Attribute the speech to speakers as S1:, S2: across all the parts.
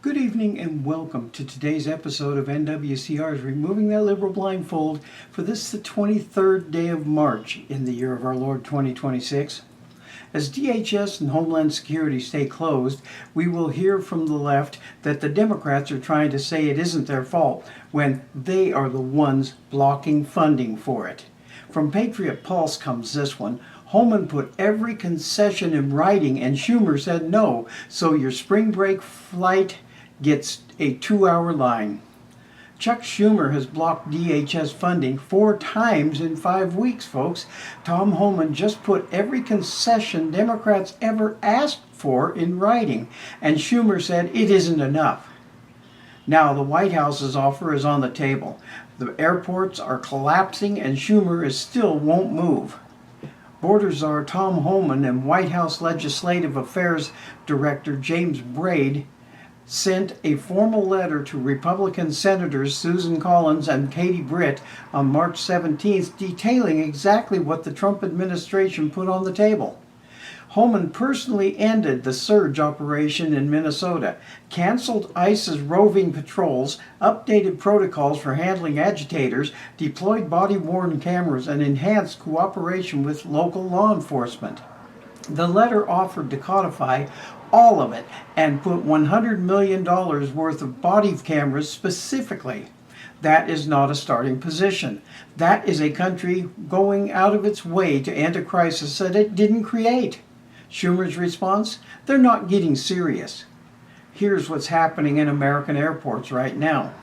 S1: Good evening and welcome to today's episode of NWCR's Removing That Liberal Blindfold for this, the 23rd day of March in the year of our Lord 2026. As DHS and Homeland Security stay closed, we will hear from the left that the Democrats are trying to say it isn't their fault when they are the ones blocking funding for it. From Patriot Pulse comes this one. Holman put every concession in writing and Schumer said no, so your spring break flight gets a 2-hour line. Chuck Schumer has blocked DHS funding 4 times in 5 weeks, folks. Tom Homan just put every concession Democrats ever asked for in writing, and Schumer said it isn't enough. Now the White House's offer is on the table. The airports are collapsing and Schumer still won't move. Border Czar Tom Homan and White House Legislative Affairs Director James Braid sent a formal letter to Republican Senators Susan Collins and Katie Britt on March 17th detailing exactly what the Trump administration put on the table. Homan personally ended the surge operation in Minnesota, canceled ICE's roving patrols, updated protocols for handling agitators, deployed body-worn cameras, and enhanced cooperation with local law enforcement. The letter offered to codify all of it and put $100 million worth of body cameras specifically. That is not a starting position. That is a country going out of its way to end a crisis that it didn't create. Schumer's response? They're not getting serious. Here's what's happening in American airports right now.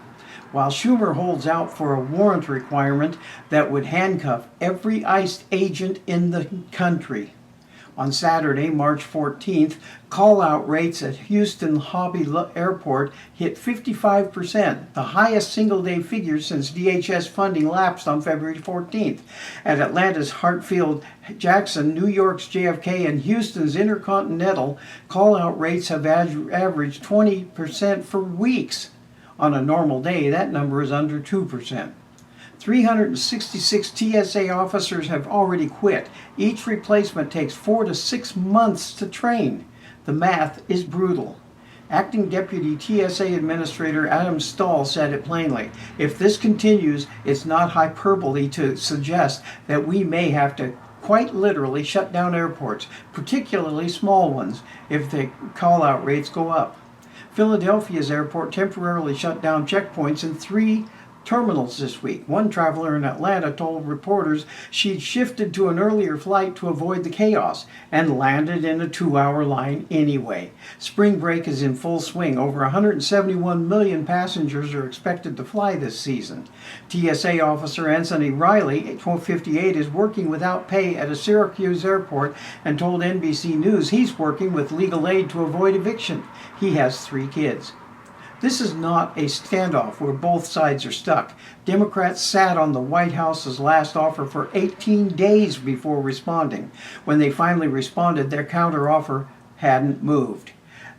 S1: While Schumer holds out for a warrant requirement that would handcuff every ICE agent in the country. On Saturday, March 14th, call-out rates at Houston Hobby Airport hit 55%, the highest single-day figure since DHS funding lapsed on February 14th. At Atlanta's Hartsfield-Jackson, New York's JFK, and Houston's Intercontinental, call-out rates have averaged 20% for weeks. On a normal day, that number is under 2%. 366 TSA officers have already quit. Each replacement takes 4 to 6 months to train. The math is brutal. Acting Deputy TSA Administrator Adam Stahl said it plainly. If this continues, it's not hyperbole to suggest that we may have to quite literally shut down airports, particularly small ones, if the call-out rates go up. Philadelphia's airport temporarily shut down checkpoints in 3 terminals this week. One traveler in Atlanta told reporters she'd shifted to an earlier flight to avoid the chaos and landed in a 2-hour line anyway. Spring break is in full swing. Over 171 million passengers are expected to fly this season. TSA officer Anthony Riley, 58, is working without pay at a Syracuse airport and told NBC News he's working with legal aid to avoid eviction. He has 3 kids. This is not a standoff where both sides are stuck. Democrats sat on the White House's last offer for 18 days before responding. When they finally responded, their counteroffer hadn't moved.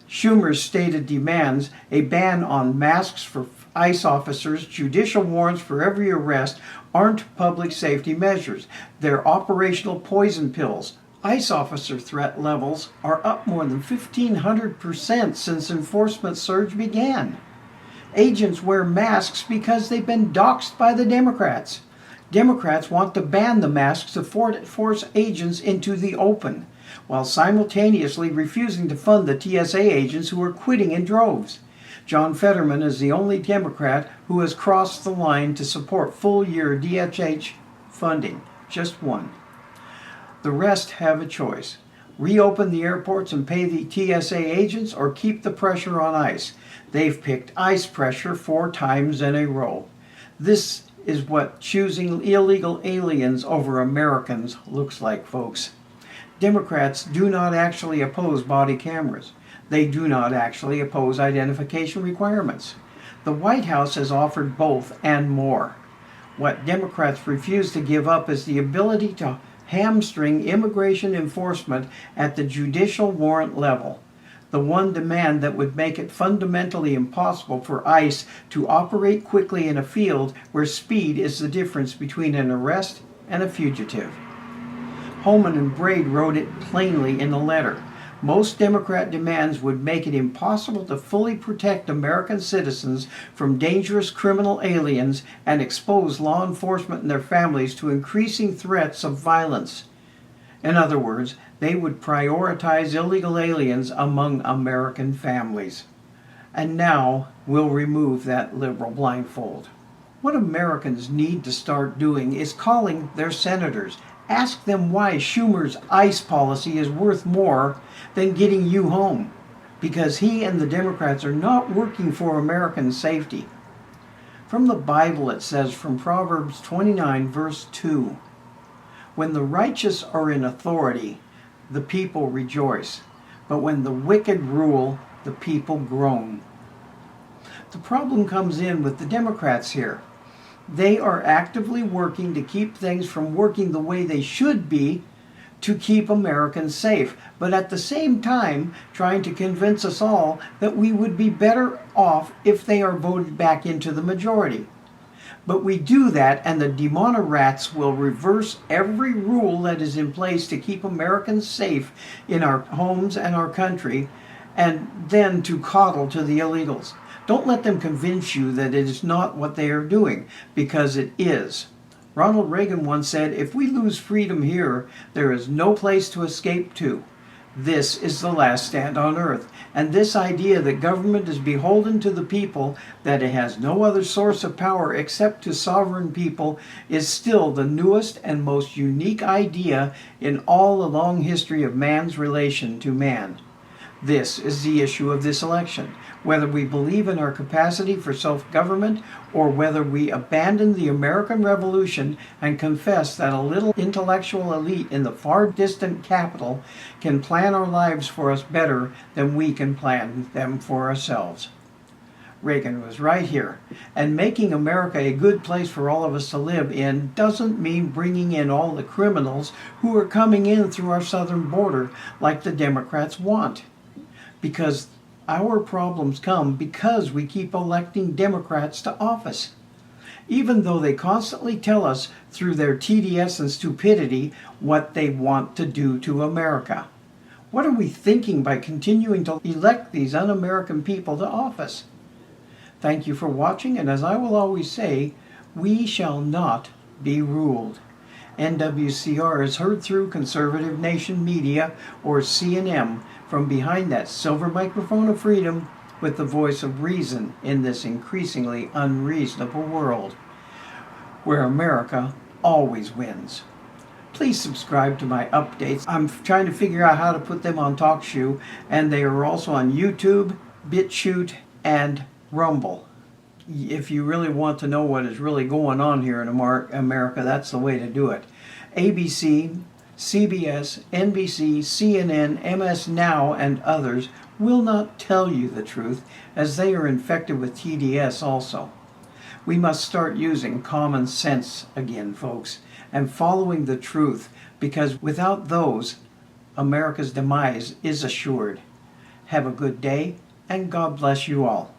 S1: Schumer's stated demands: a ban on masks for ICE officers, judicial warrants for every arrest, aren't public safety measures. They're operational poison pills. ICE officer threat levels are up more than 1,500% since enforcement surge began. Agents wear masks because they've been doxxed by the Democrats. Democrats want to ban the masks to force agents into the open, while simultaneously refusing to fund the TSA agents who are quitting in droves. John Fetterman is the only Democrat who has crossed the line to support full-year DHS funding. Just one. The rest have a choice. Reopen the airports and pay the TSA agents, or keep the pressure on ICE. They've picked ICE pressure 4 times in a row. This is what choosing illegal aliens over Americans looks like, folks. Democrats do not actually oppose body cameras. They do not actually oppose identification requirements. The White House has offered both and more. What Democrats refuse to give up is the ability to hamstring immigration enforcement at the judicial warrant level, the one demand that would make it fundamentally impossible for ICE to operate quickly in a field where speed is the difference between an arrest and a fugitive. Homan and Braid wrote it plainly in the letter. Most Democrat demands would make it impossible to fully protect American citizens from dangerous criminal aliens and expose law enforcement and their families to increasing threats of violence. In other words, they would prioritize illegal aliens among American families. And now we'll remove that liberal blindfold. What Americans need to start doing is calling their senators. Ask them why Schumer's ICE policy is worth more than getting you home, because he and the Democrats are not working for American safety. From the Bible it says, from Proverbs 29 verse 2, "When the righteous are in authority, the people rejoice, but when the wicked rule, the people groan." The problem comes in with the Democrats here. They are actively working to keep things from working the way they should be to keep Americans safe, but at the same time trying to convince us all that we would be better off if they are voted back into the majority. But we do that and the demonerats will reverse every rule that is in place to keep Americans safe in our homes and our country, and then to coddle to the illegals. Don't let them convince you that it is not what they are doing, because it is. Ronald Reagan once said, "If we lose freedom here, there is no place to escape to. This is the last stand on earth." And this idea that government is beholden to the people, that it has no other source of power except to sovereign people, is still the newest and most unique idea in all the long history of man's relation to man. This is the issue of this election. Whether we believe in our capacity for self-government or whether we abandon the American Revolution and confess that a little intellectual elite in the far distant capital can plan our lives for us better than we can plan them for ourselves. Reagan was right here. And making America a good place for all of us to live in doesn't mean bringing in all the criminals who are coming in through our southern border like the Democrats want. Because our problems come because we keep electing Democrats to office. Even though they constantly tell us through their TDS and stupidity what they want to do to America. What are we thinking by continuing to elect these un-American people to office? Thank you for watching, and as I will always say, we shall not be ruled. NWCR is heard through Conservative Nation Media, or C&M, from behind that silver microphone of freedom with the voice of reason in this increasingly unreasonable world, where America always wins. Please subscribe to my updates. I'm trying to figure out how to put them on TalkShoe, and they are also on YouTube, BitChute, and Rumble. If you really want to know what is really going on here in America, that's the way to do it. ABC, CBS, NBC, CNN, MS Now, and others will not tell you the truth, as they are infected with TDS also. We must start using common sense again, folks, and following the truth, because without those, America's demise is assured. Have a good day, and God bless you all.